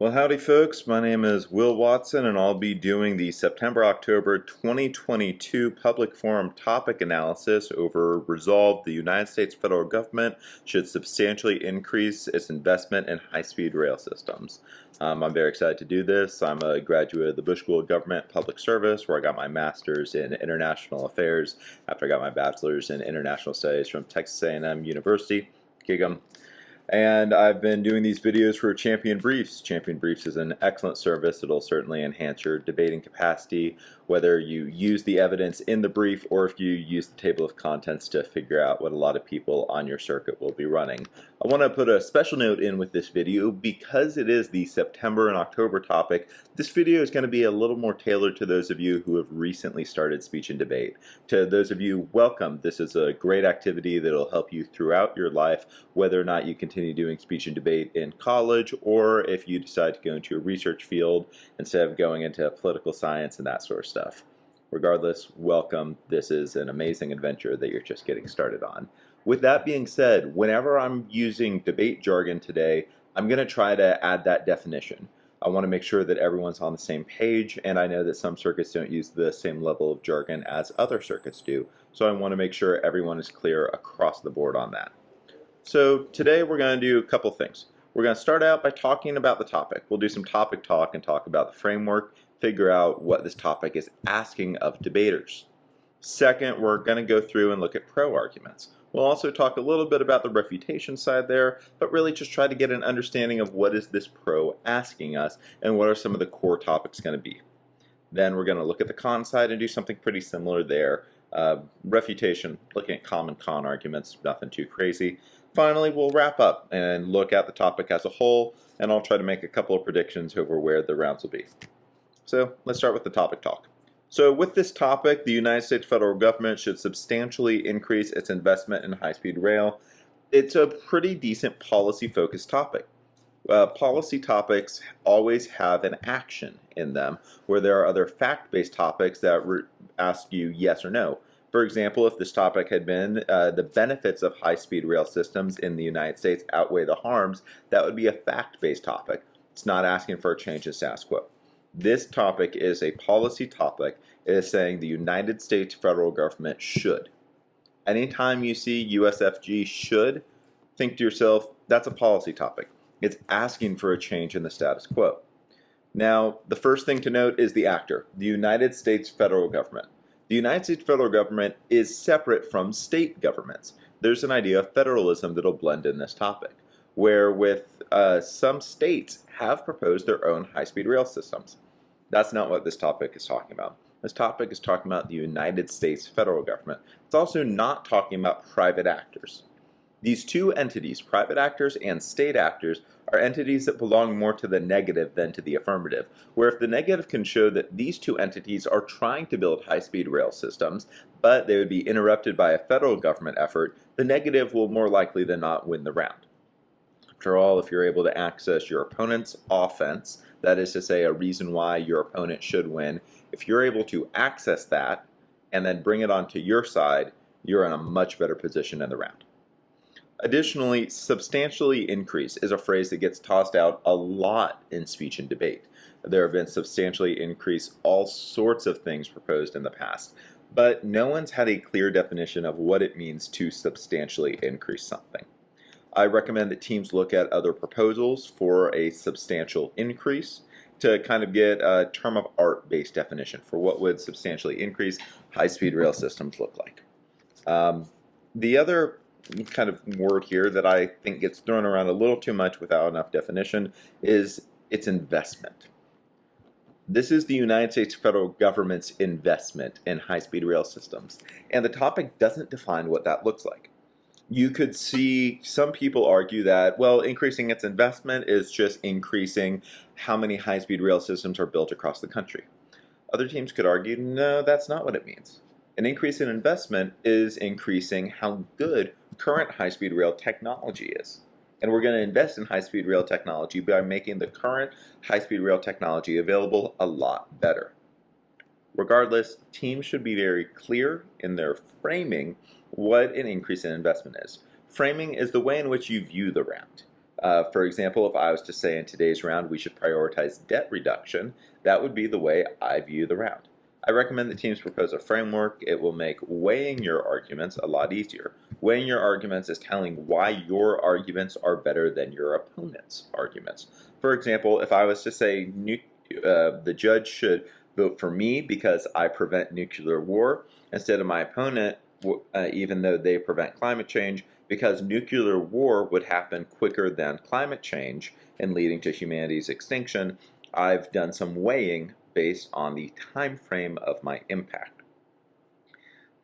Well, howdy folks, my name is Will Watson and I'll be doing the September-October 2022 Public Forum topic analysis over Resolve the United States federal government should substantially increase its investment in high-speed rail systems. I'm very excited to do this. I'm a graduate of the Bush School of Government Public Service, where I got my master's in international affairs after I got my bachelor's in international studies from Texas A&M University, Gig'em. And I've been doing these videos for Champion Briefs. Champion Briefs is an excellent service. It'll certainly enhance your debating capacity, whether you use the evidence in the brief or if you use the table of contents to figure out what a lot of people on your circuit will be running. I want to put a special note in with this video because it is the September and October topic. This video is going to be a little more tailored to those of you who have recently started speech and debate. To those of you, welcome. This is a great activity that will help you throughout your life, whether or not you continue doing speech and debate in college or if you decide to go into a research field instead of going into political science and that sort of stuff. Regardless, welcome. This is an amazing adventure that you're just getting started on. With that being said, whenever I'm using debate jargon today, I'm going to try to add that definition. I want to make sure that everyone's on the same page, and I know that some circuits don't use the same level of jargon as other circuits do, so I want to make sure everyone is clear across the board on that. So today we're going to do a couple things. We're going to start out by talking about the topic. We'll do some topic talk and talk about the framework, figure out what this topic is asking of debaters. Second, we're going to go through and look at pro arguments. We'll also talk a little bit about the refutation side there, but really just try to get an understanding of what is this pro asking us and what are some of the core topics going to be. Then we're going to look at the con side and do something pretty similar there. Refutation, looking at common con arguments, nothing too crazy. Finally, we'll wrap up and look at the topic as a whole, and I'll try to make a couple of predictions over where the rounds will be. So let's start with the topic talk. So with this topic, the United States federal government should substantially increase its investment in high-speed rail. It's a pretty decent policy-focused topic. Policy topics always have an action in them, where there are other fact-based topics that ask you yes or no. For example, if this topic had been the benefits of high-speed rail systems in the United States outweigh the harms, that would be a fact-based topic. It's not asking for a change in status quo. This topic is a policy topic. It is saying the United States federal government should. Anytime you see USFG should, think to yourself, that's a policy topic. It's asking for a change in the status quo. Now, the first thing to note is the actor, the United States federal government. The United States federal government is separate from state governments. There's an idea of federalism that'll blend in this topic, where with some states have proposed their own high-speed rail systems. That's not what this topic is talking about. This topic is talking about the United States federal government. It's also not talking about private actors. These two entities, private actors and state actors, are entities that belong more to the negative than to the affirmative, where if the negative can show that these two entities are trying to build high-speed rail systems, but they would be interrupted by a federal government effort, the negative will more likely than not win the round. After all, if you're able to access your opponent's offense, that is to say a reason why your opponent should win, if you're able to access that and then bring it onto your side, you're in a much better position in the round. Additionally, substantially increase is a phrase that gets tossed out a lot in speech and debate. There have been substantially increase all sorts of things proposed in the past, but no one's had a clear definition of what it means to substantially increase something. I recommend that teams look at other proposals for a substantial increase to kind of get a term of art based definition for what would substantially increase high-speed rail systems look like. The other kind of word here that I think gets thrown around a little too much without enough definition is its investment. This is the United States federal government's investment in high-speed rail systems, and the topic doesn't define what that looks like. You could see some people argue that, well, increasing its investment is just increasing how many high-speed rail systems are built across the country. Other teams could argue, no, that's not what it means. An increase in investment is increasing how good current high-speed rail technology is. And we're going to invest in high-speed rail technology by making the current high-speed rail technology available a lot better. Regardless, teams should be very clear in their framing what an increase in investment is. Framing is the way in which you view the round. For example, if I was to say in today's round we should prioritize debt reduction, that would be the way I view the round. I recommend that teams propose a framework. It will make weighing your arguments a lot easier. Weighing your arguments is telling why your arguments are better than your opponent's arguments. For example, if I was to say the judge should vote for me because I prevent nuclear war instead of my opponent, even though they prevent climate change, because nuclear war would happen quicker than climate change and leading to humanity's extinction, I've done some weighing based on the time frame of my impact.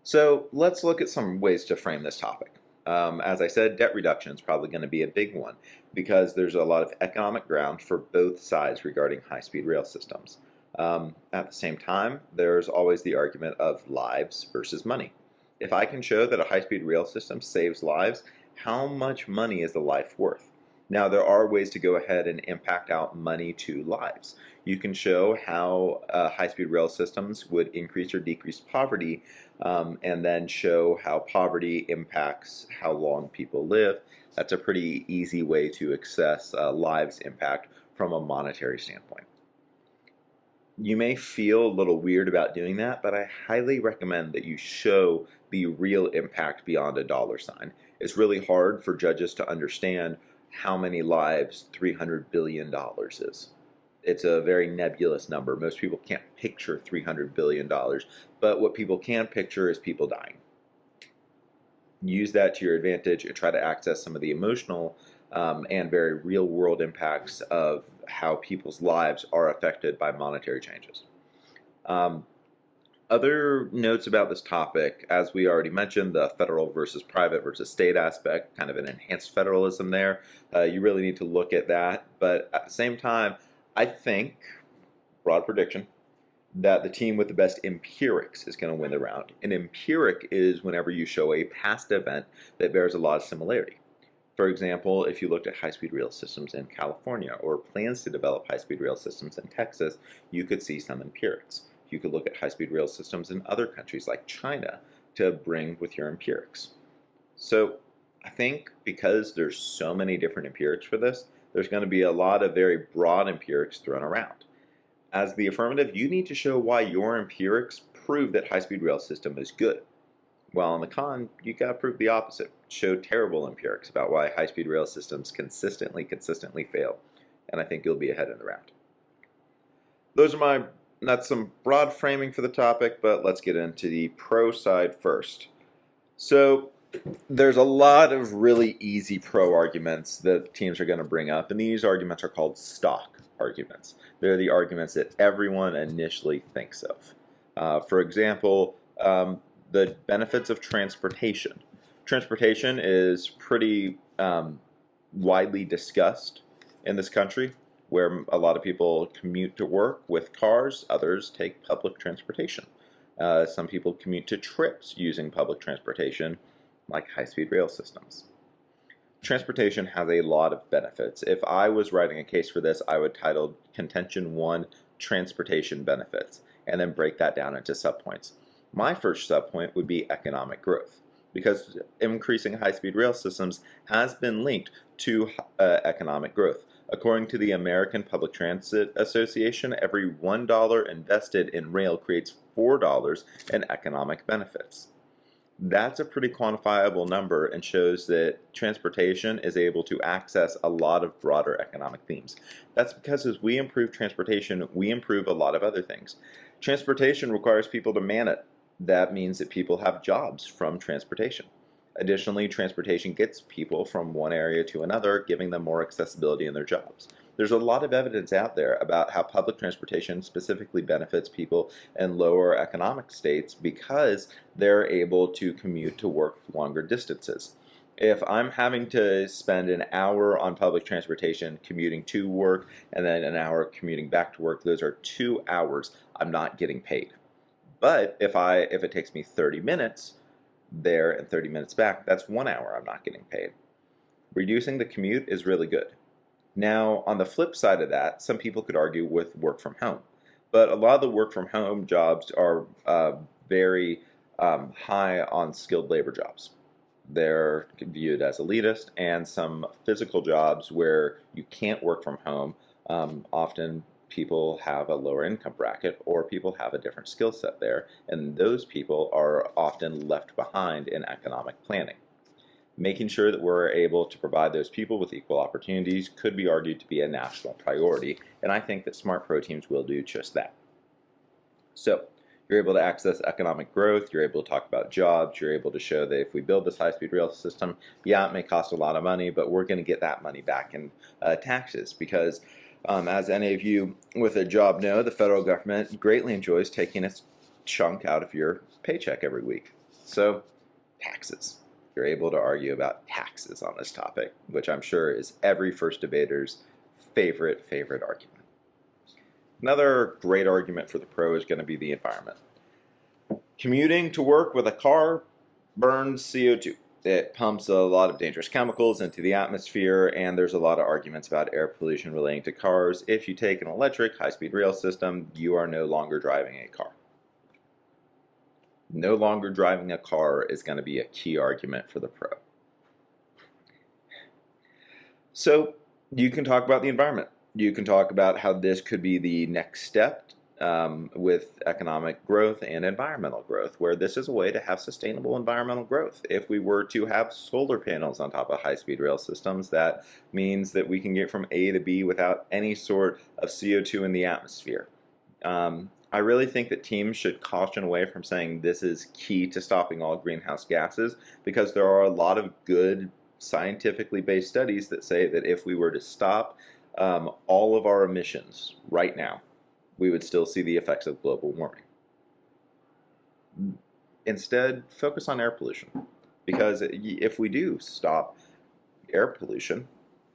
So let's look at some ways to frame this topic. As I said, debt reduction is probably going to be a big one because there's a lot of economic ground for both sides regarding high-speed rail systems. At the same time, there's always the argument of lives versus money. If I can show that a high-speed rail system saves lives, how much money is the life worth? Now, there are ways to go ahead and impact out money to lives. You can show how high-speed rail systems would increase or decrease poverty, and then show how poverty impacts how long people live. That's a pretty easy way to assess lives impact from a monetary standpoint. You may feel a little weird about doing that, but I highly recommend that you show the real impact beyond a dollar sign. It's really hard for judges to understand how many lives $300 billion is. It's a very nebulous number. Most people can't picture $300 billion, but what people can picture is people dying. Use that to your advantage and try to access some of the emotional and very real-world impacts of how people's lives are affected by monetary changes. Other notes about this topic, as we already mentioned, the federal versus private versus state aspect, kind of an enhanced federalism there. You really need to look at that, but at the same time, I think, broad prediction, that the team with the best empirics is going to win the round. An empiric is whenever you show a past event that bears a lot of similarity. For example, if you looked at high-speed rail systems in California or plans to develop high-speed rail systems in Texas, you could see some empirics. You could look at high-speed rail systems in other countries like China to bring with your empirics. So I think because there's so many different empirics for this, there's going to be a lot of very broad empirics thrown around. As the affirmative, you need to show why your empirics prove that high-speed rail system is good. While on the con, you got to prove the opposite. Show terrible empirics about why high-speed rail systems consistently fail. And I think you'll be ahead in the round. That's some broad framing for the topic, but let's get into the pro side first. So there's a lot of really easy pro arguments that teams are going to bring up, and these arguments are called stock arguments. They're the arguments that everyone initially thinks of. For example, the benefits of transportation. Transportation is pretty widely discussed in this country, where a lot of people commute to work with cars, others take public transportation. Some people commute to trips using public transportation, like high-speed rail systems. Transportation has a lot of benefits. If I was writing a case for this, I would title Contention 1, Transportation Benefits, and then break that down into subpoints. My first subpoint would be economic growth, because increasing high-speed rail systems has been linked to economic growth. According to the American Public Transit Association, every $1 invested in rail creates $4 in economic benefits. That's a pretty quantifiable number and shows that transportation is able to access a lot of broader economic themes. That's because as we improve transportation, we improve a lot of other things. Transportation requires people to man it. That means that people have jobs from transportation. Additionally, transportation gets people from one area to another, giving them more accessibility in their jobs. There's a lot of evidence out there about how public transportation specifically benefits people in lower economic states because they're able to commute to work longer distances. If I'm having to spend an hour on public transportation commuting to work and then an hour commuting back to work, those are 2 hours I'm not getting paid. But if it takes me 30 minutes there and 30 minutes back, that's 1 hour I'm not getting paid. Reducing the commute is really good. Now, on the flip side of that, some people could argue with work from home. But a lot of the work from home jobs are very high on skilled labor jobs. They're viewed as elitist, and some physical jobs where you can't work from home. Often people have a lower income bracket, or people have a different skill set there, and those people are often left behind in economic planning. Making sure that we're able to provide those people with equal opportunities could be argued to be a national priority, and I think that smart pro teams will do just that. So, you're able to access economic growth, you're able to talk about jobs, you're able to show that if we build this high-speed rail system, yeah, it may cost a lot of money, but we're going to get that money back in taxes because, as any of you with a job know, the federal government greatly enjoys taking its chunk out of your paycheck every week. So, taxes. You're able to argue about taxes on this topic, which I'm sure is every first debater's favorite argument. Another great argument for the pro is going to be the environment. Commuting to work with a car burns CO2. It pumps a lot of dangerous chemicals into the atmosphere, and there's a lot of arguments about air pollution relating to cars. If you take an electric high-speed rail system, you are no longer driving a car. No longer driving a car is going to be a key argument for the pro. So you can talk about the environment. You can talk about how this could be the next step with economic growth and environmental growth, where this is a way to have sustainable environmental growth. If we were to have solar panels on top of high-speed rail systems, that means that we can get from A to B without any sort of CO2 in the atmosphere. I really think that teams should caution away from saying this is key to stopping all greenhouse gases, because there are a lot of good scientifically based studies that say that if we were to stop all of our emissions right now, we would still see the effects of global warming. Instead, focus on air pollution, because if we do stop air pollution,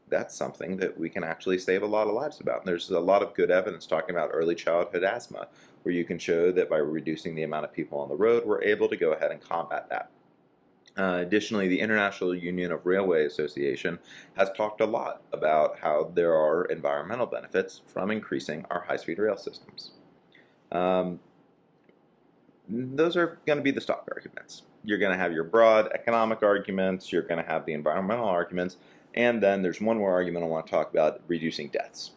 that's something that we can actually save a lot of lives about. And there's a lot of good evidence talking about early childhood asthma, where you can show that by reducing the amount of people on the road, we're able to go ahead and combat that. Additionally, the International Union of Railway Association has talked a lot about how there are environmental benefits from increasing our high-speed rail systems. Those are going to be the stock arguments. You're going to have your broad economic arguments, you're going to have the environmental arguments, and then there's one more argument I want to talk about: reducing deaths.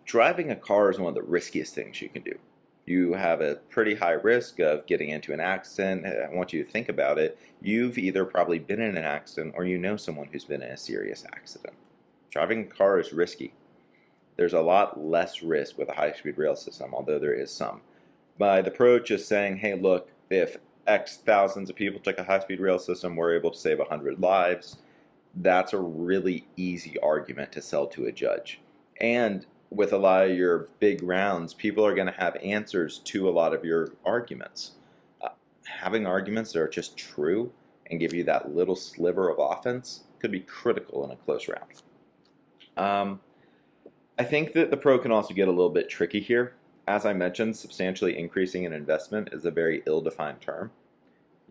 Driving a car is one of the riskiest things you can do. You have a pretty high risk of getting into an accident. I want you to think about it. You've either probably been in an accident or you know someone who's been in a serious accident. Driving a car is risky. There's a lot less risk with a high-speed rail system, although there is some. By the approach is saying, hey, look, if X thousands of people took a high-speed rail system, we're able to save 100 lives. That's a really easy argument to sell to a judge. And with a lot of your big rounds, people are going to have answers to a lot of your arguments. Having arguments that are just true and give you that little sliver of offense could be critical in a close round. I think that the pro can also get a little bit tricky here. As I mentioned, substantially increasing an investment is a very ill-defined term.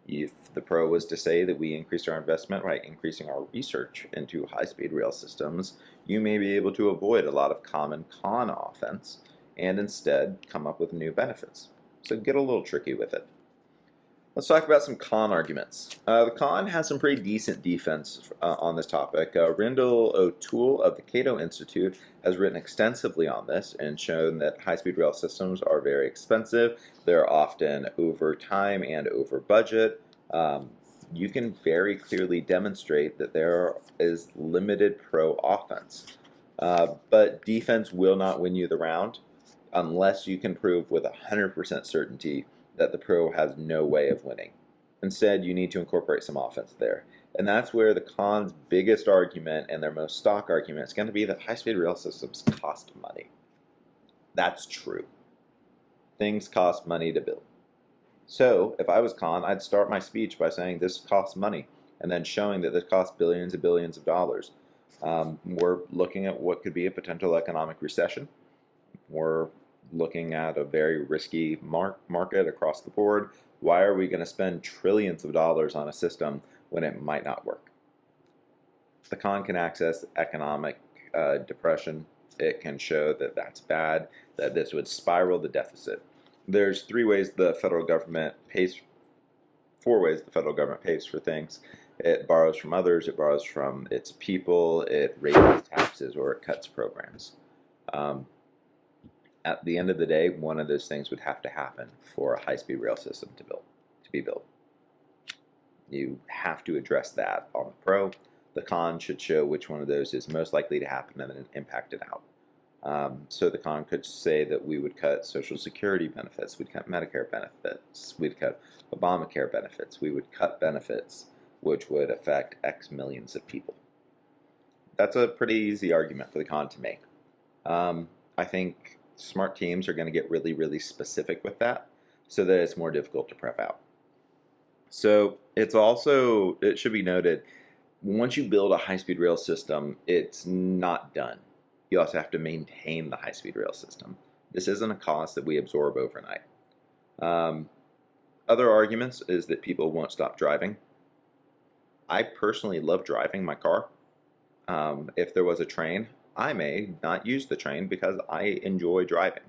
If the pro was to say that we increased our investment by increasing our research into high-speed rail systems, you may be able to avoid a lot of common con offense and instead come up with new benefits. So get a little tricky with it. Let's talk about some con arguments. The con has some pretty decent defense on this topic. Rindal O'Toole of the Cato Institute has written extensively on this and shown that high-speed rail systems are very expensive. They're often over time and over budget. You can very clearly demonstrate that there is limited pro offense. But defense will not win you the round unless you can prove with 100% certainty that the pro has no way of winning. Instead, you need to incorporate some offense there. And that's where the con's biggest argument and their most stock argument is going to be that high-speed rail systems cost money. That's true. Things cost money to build. So, if I was con, I'd start my speech by saying this costs money, and then showing that this costs billions and billions of dollars. We're looking at what could be a potential economic recession. We're looking at a very risky market across the board. Why are we going to spend trillions of dollars on a system when it might not work? The con can access economic depression. It can show that that's bad, that this would spiral the deficit. There's 4 ways the federal government pays for things. It borrows from others, it borrows from its people, it raises taxes, or it cuts programs. Um, at the end of the day, one of those things would have to happen for a high-speed rail system to be built. You have to address that on the pro. The con should show which one of those is most likely to happen and then impact it out. So the con could say that we would cut Social Security benefits, we'd cut Medicare benefits, we'd cut Obamacare benefits, we would cut benefits which would affect X millions of people. That's a pretty easy argument for the con to make. I think smart teams are going to get really, really specific with that so that it's more difficult to prep out. So it should be noted, once you build a high-speed rail system, it's not done. You also have to maintain the high-speed rail system. This isn't a cost that we absorb overnight. Other arguments is that people won't stop driving. I personally love driving my car. If there was a train, I may not use the train because I enjoy driving.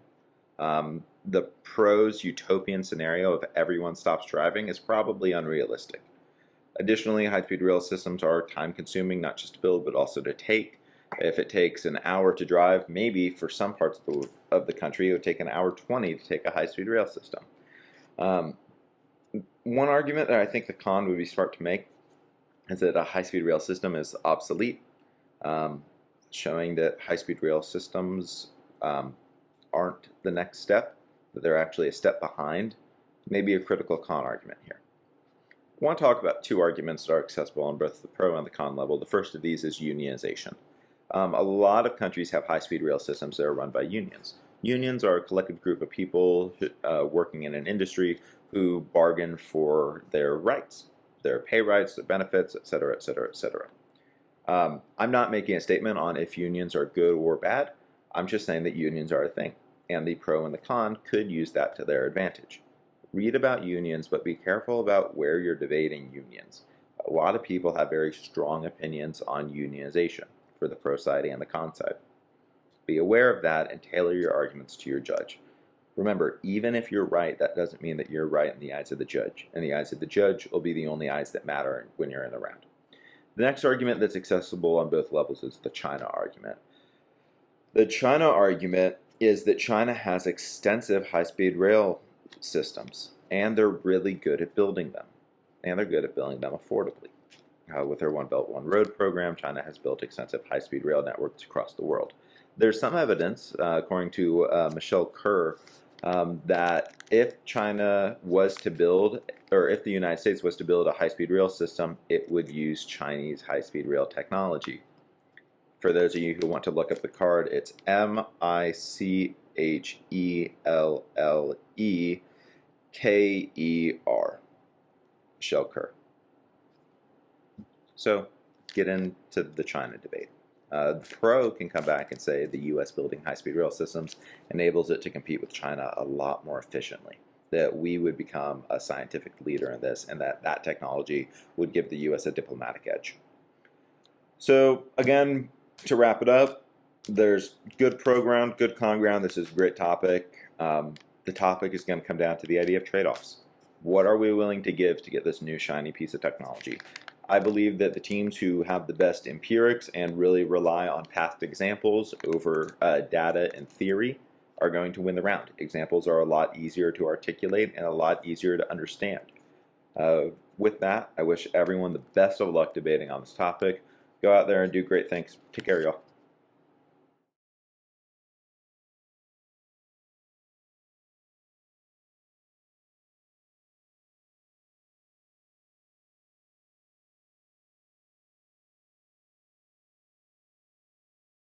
The pros utopian scenario of everyone stops driving is probably unrealistic. Additionally, high-speed rail systems are time-consuming, not just to build, but also to take. If it takes an hour to drive, maybe for some parts of the country, it would take an hour 20 to take a high-speed rail system. One argument that I think the con would be smart to make is that a high-speed rail system is obsolete, showing that high-speed rail systems aren't the next step, that they're actually a step behind, maybe a critical con argument here. I want to talk about two arguments that are accessible on both the pro and the con level. The first of these is unionization. A lot of countries have high-speed rail systems that are run by unions. Unions are a collective group of people working in an industry who bargain for their rights, their pay rights, their benefits, etc., etc., etc. I'm not making a statement on if unions are good or bad. I'm just saying that unions are a thing, and the pro and the con could use that to their advantage. Read about unions, but be careful about where you're debating unions. A lot of people have very strong opinions on unionization for the pro side and the con side. Be aware of that and tailor your arguments to your judge. Remember, even if you're right, that doesn't mean that you're right in the eyes of the judge. And the eyes of the judge will be the only eyes that matter when you're in the round. The next argument that's accessible on both levels is the China argument. The China argument is that China has extensive high-speed rail systems, and they're really good at building them, and they're good at building them affordably. With their One Belt, One Road program, China has built extensive high-speed rail networks across the world. There's some evidence, according to Michelle Kerr, that if China was to build, or if the United States was to build a high-speed rail system, it would use Chinese high-speed rail technology. For those of you who want to look up the card, it's Michellkerer. Michelle Kerr. So, get into the China debate. The pro can come back and say the U.S. building high-speed rail systems enables it to compete with China a lot more efficiently, that we would become a scientific leader in this, and that technology would give the U.S. a diplomatic edge. So, again, to wrap it up, there's good pro ground, good con ground. This is a great topic. The topic is going to come down to the idea of trade-offs. What are we willing to give to get this new shiny piece of technology? I believe that the teams who have the best empirics and really rely on past examples over data and theory are going to win the round. Examples are a lot easier to articulate and a lot easier to understand. With that, I wish everyone the best of luck debating on this topic. Go out there and do great things. Take care, y'all.